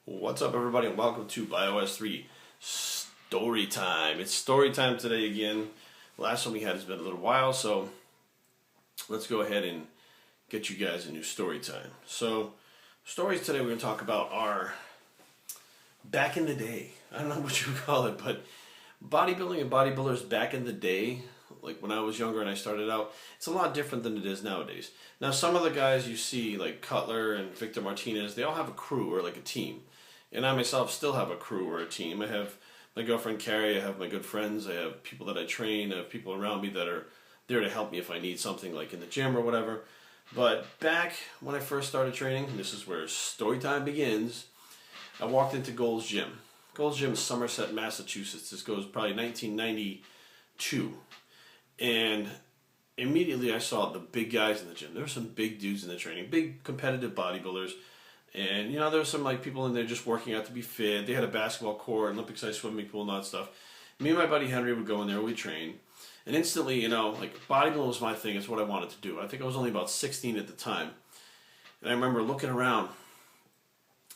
What's up, everybody, and welcome to iOS 3 Story Time. It's story time today again. Last one we had has been a little while, so let's go ahead and get you guys a new story time. So, stories today we're going to talk about are back in the day. I don't know what you would call it, but bodybuilding and bodybuilders back in the day, like when I was younger and I started out, it's a lot different than it is nowadays. Now, some of the guys you see, like Cutler and Victor Martinez, they all have a crew or like a team. And I myself still have a crew or a team. I have my girlfriend Carrie, I have my good friends, I have people that I train, I have people around me that are there to help me if I need something like in the gym or whatever. But back when I first started training, and this is where story time begins, I walked into Gold's Gym. Gold's Gym is Somerset, Massachusetts. This goes probably 1992. And immediately I saw the big guys in the gym. There were some big dudes in the training, big competitive bodybuilders. And, you know, there were some, like, people in there just working out to be fit. They had a basketball court, Olympic-sized swimming pool, and all that stuff. Me and my buddy Henry would go in there, we'd train. And instantly, you know, like, bodybuilding was my thing. It's what I wanted to do. I think I was only about 16 at the time. And I remember looking around.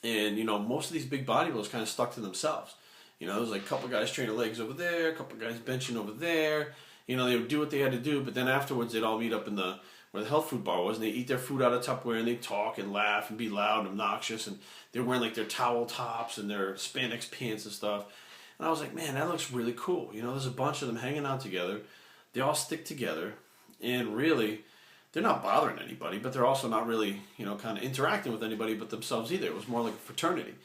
And, you know, most of these big bodybuilders kind of stuck to themselves. You know, there was, like, a couple guys training legs over there, a couple guys benching over there. You know, they would do what they had to do, but then afterwards they'd all meet up in where the health food bar was, and they'd eat their food out of Tupperware, and they'd talk and laugh and be loud and obnoxious, and they're wearing like their towel tops and their spandex pants and stuff. And I was like, man, that looks really cool. You know, there's a bunch of them hanging out together. They all stick together, and really, they're not bothering anybody, but they're also not really, you know, kind of interacting with anybody but themselves either. It was more like a fraternity.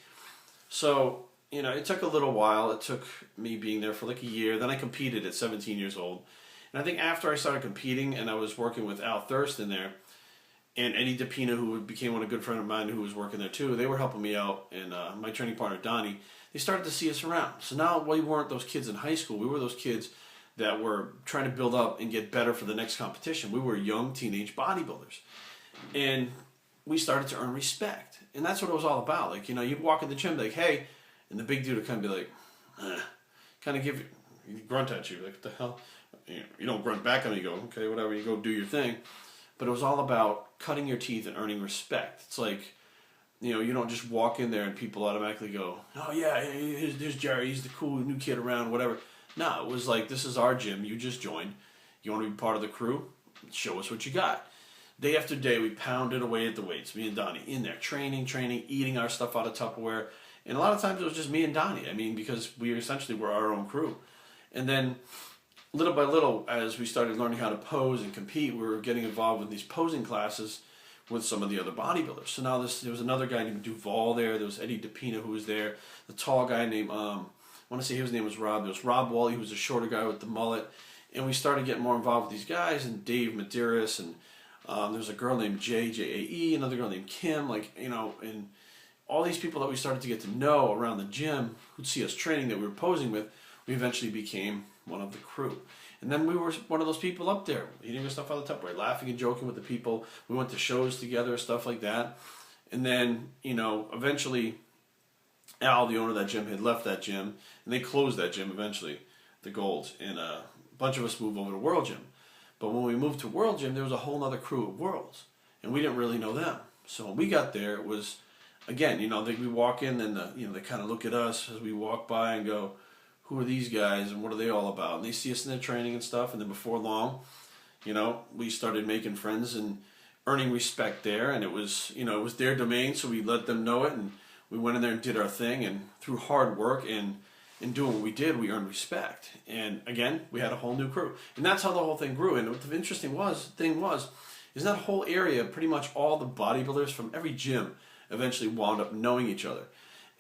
So, you know, it took a little while. It took me being there for like a year. Then I competed at 17 years old. And I think after I started competing and I was working with Al Thurston there and Eddie DePina, who became a good friend of mine who was working there too, they were helping me out, and my training partner Donnie, they started to see us around. So now we weren't those kids in high school. We were those kids that were trying to build up and get better for the next competition. We were young teenage bodybuilders. And we started to earn respect. And that's what it was all about. Like, you know, you'd walk in the gym like, hey, and the big dude would kind of be like, kind of give you, grunt at you, like, what the hell? You don't grunt back on me, you go, okay, whatever, you go do your thing. But it was all about cutting your teeth and earning respect. It's like, you know, you don't just walk in there and people automatically go, oh yeah, here's Jerry, he's the cool new kid around, whatever. No, it was like, this is our gym, you just joined. You want to be part of the crew? Show us what you got. Day after day, we pounded away at the weights, me and Donnie, in there, training, eating our stuff out of Tupperware. And a lot of times it was just me and Donnie. I mean, because we essentially were our own crew. And then, little by little, as we started learning how to pose and compete, we were getting involved with these posing classes with some of the other bodybuilders. So now there was another guy named Duval there. There was Eddie DePina who was there. The tall guy named, I want to say his name was Rob. There was Rob Wally, who was a shorter guy with the mullet. And we started getting more involved with these guys, and Dave Medeiros, and there was a girl named J.A.E., another girl named Kim, like, you know, and all these people that we started to get to know around the gym who'd see us training that we were posing with, we eventually became one of the crew. And then we were one of those people up there, eating our stuff out of the Tupperware, laughing and joking with the people. We went to shows together, stuff like that. And then, you know, eventually Al, the owner of that gym, had left that gym, and they closed that gym eventually, the Golds, and a bunch of us moved over to World Gym. But when we moved to World Gym, there was a whole other crew of Worlds, and we didn't really know them. So when we got there, it was, again, you know, we walk in and, you know, they kind of look at us as we walk by and go, who are these guys and what are they all about? And they see us in their training and stuff, and then before long, you know, we started making friends and earning respect there, and it was, you know, it was their domain, so we let them know it, and we went in there and did our thing, and through hard work and doing what we did, we earned respect. And again, we had a whole new crew. And that's how the whole thing grew. And what the interesting thing was, is that whole area, pretty much all the bodybuilders from every gym eventually wound up knowing each other.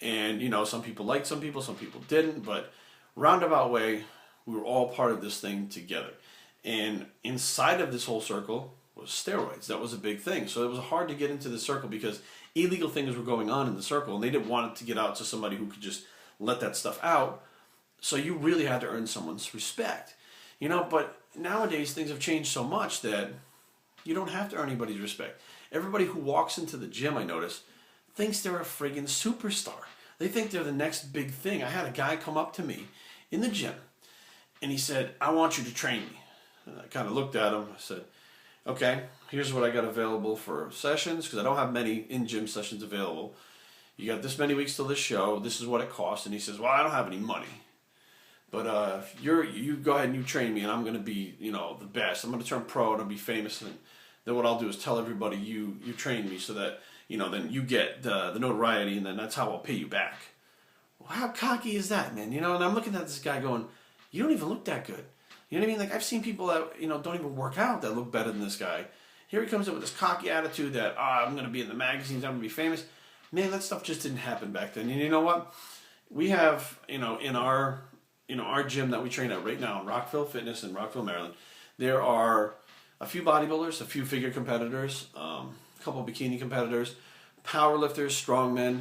And, you know, some people liked some people didn't, but roundabout way, we were all part of this thing together. And inside of this whole circle was steroids. That was a big thing. So it was hard to get into the circle because illegal things were going on in the circle, and they didn't want it to get out to somebody who could just let that stuff out. So you really had to earn someone's respect. You know, but nowadays things have changed so much that you don't have to earn anybody's respect. Everybody who walks into the gym, I notice, thinks they're a friggin' superstar. They think they're the next big thing. I had a guy come up to me in the gym, and he said, I want you to train me. And I kind of looked at him. I said, okay, here's what I got available for sessions, because I don't have many in-gym sessions available. you got this many weeks till this show. This is what it costs. And he says, well, I don't have any money. But you go ahead and you train me, and I'm going to be, the best. I'm going to turn pro and I'll be famous. And then what I'll do is tell everybody you trained me so that, then you get the notoriety, and then that's how I'll pay you back. Well, how cocky is that, man? And I'm looking at this guy going, you don't even look that good. You know what I mean? Like, I've seen people that, don't even work out that look better than this guy. Here he comes up with this cocky attitude that, I'm going to be in the magazines, I'm going to be famous. Man, that stuff just didn't happen back then. And you know what? We have, in our gym that we train at right now in Rockville Fitness in Rockville, Maryland, there are a few bodybuilders, a few figure competitors, a couple of bikini competitors, power lifters, strongmen,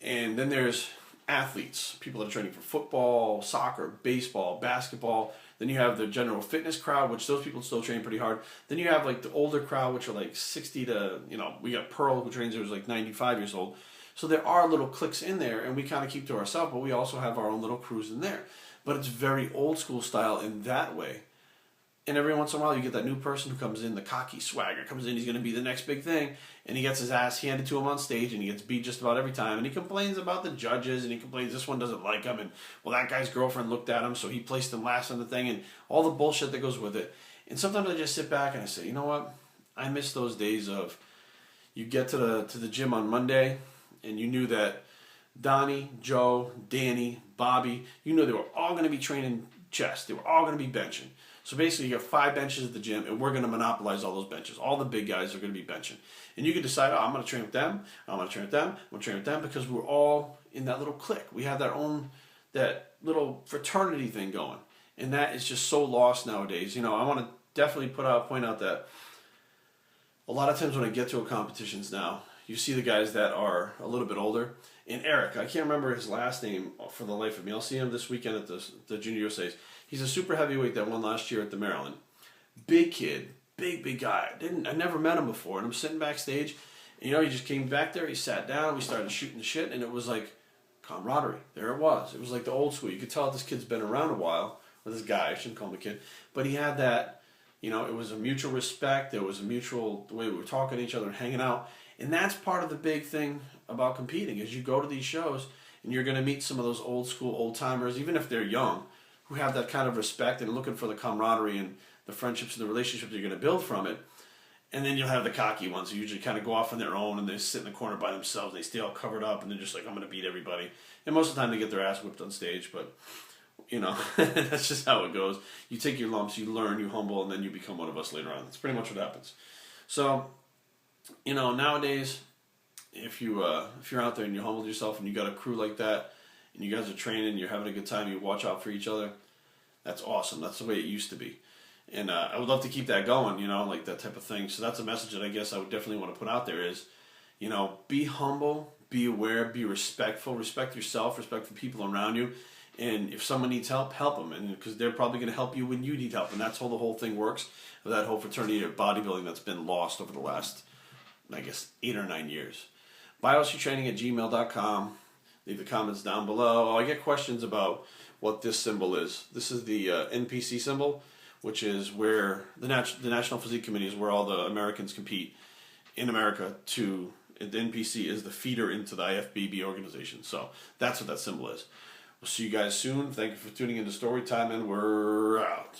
and then there's athletes, people that are training for football, soccer, baseball, basketball. Then you have the general fitness crowd, which those people still train pretty hard. Then you have like the older crowd, which are like 60 to, we got Pearl who trains who's like 95 years old. So there are little cliques in there, and we kind of keep to ourselves, but we also have our own little crews in there. But it's very old school style in that way. And every once in a while you get that new person who comes in, the cocky swagger, comes in, he's going to be the next big thing, and he gets his ass handed to him on stage, and he gets beat just about every time, and he complains about the judges, and he complains this one doesn't like him, and well, that guy's girlfriend looked at him, so he placed him last on the thing, and all the bullshit that goes with it. And sometimes I just sit back and I say, you know what? I miss those days of you get to the gym on Monday, and you knew that Donnie, Joe, Danny, Bobby, they were all going to be training chest. They were all going to be benching. So basically, you got 5 benches at the gym, and we're going to monopolize all those benches. All the big guys are going to be benching. And you can decide, I'm going to train with them, I'm going to train with them, I'm going to train with them, because we're all in that little clique. We have that little fraternity thing going. And that is just so lost nowadays. I want to definitely point out that a lot of times when I get to a competitions now, you see the guys that are a little bit older. And Eric, I can't remember his last name for the life of me. I'll see him this weekend at the Junior USA's. He's a super heavyweight that won last year at the Maryland. Big kid, big guy. I never met him before, and I'm sitting backstage. And, he just came back there. He sat down. We started shooting the shit, and it was like camaraderie. There it was. It was like the old school. You could tell this kid's been around a while. Or this guy, I shouldn't call him a kid, but he had that. It was a mutual respect. There was a mutual the way we were talking to each other and hanging out. And that's part of the big thing about competing is you go to these shows and you're going to meet some of those old school old timers, even if they're young, who have that kind of respect and looking for the camaraderie and the friendships and the relationships you're going to build from it. And then you'll have the cocky ones who usually kind of go off on their own and they sit in the corner by themselves. They stay all covered up and they're just like, I'm going to beat everybody. And most of the time they get their ass whipped on stage, but that's just how it goes. You take your lumps, you learn, you humble, and then you become one of us later on. That's pretty much what happens. So, nowadays, if you're out there and you humble yourself and you got a crew like that, and you guys are training, you're having a good time, you watch out for each other, that's awesome. That's the way it used to be. And I would love to keep that going, like that type of thing. So that's a message that I guess I would definitely want to put out there is, be humble, be aware, be respectful, respect yourself, respect the people around you. And if someone needs help, help them. And because they're probably going to help you when you need help. And that's how the whole thing works, of that whole fraternity of bodybuilding that's been lost over the last, 8 or 9 years. biostraining@gmail.com. Leave the comments down below. I get questions about what this symbol is. This is the NPC symbol, which is where the National Physique Committee is where all the Americans compete in America to. The NPC is the feeder into the IFBB organization. So that's what that symbol is. We'll see you guys soon. Thank you for tuning into Storytime, and we're out.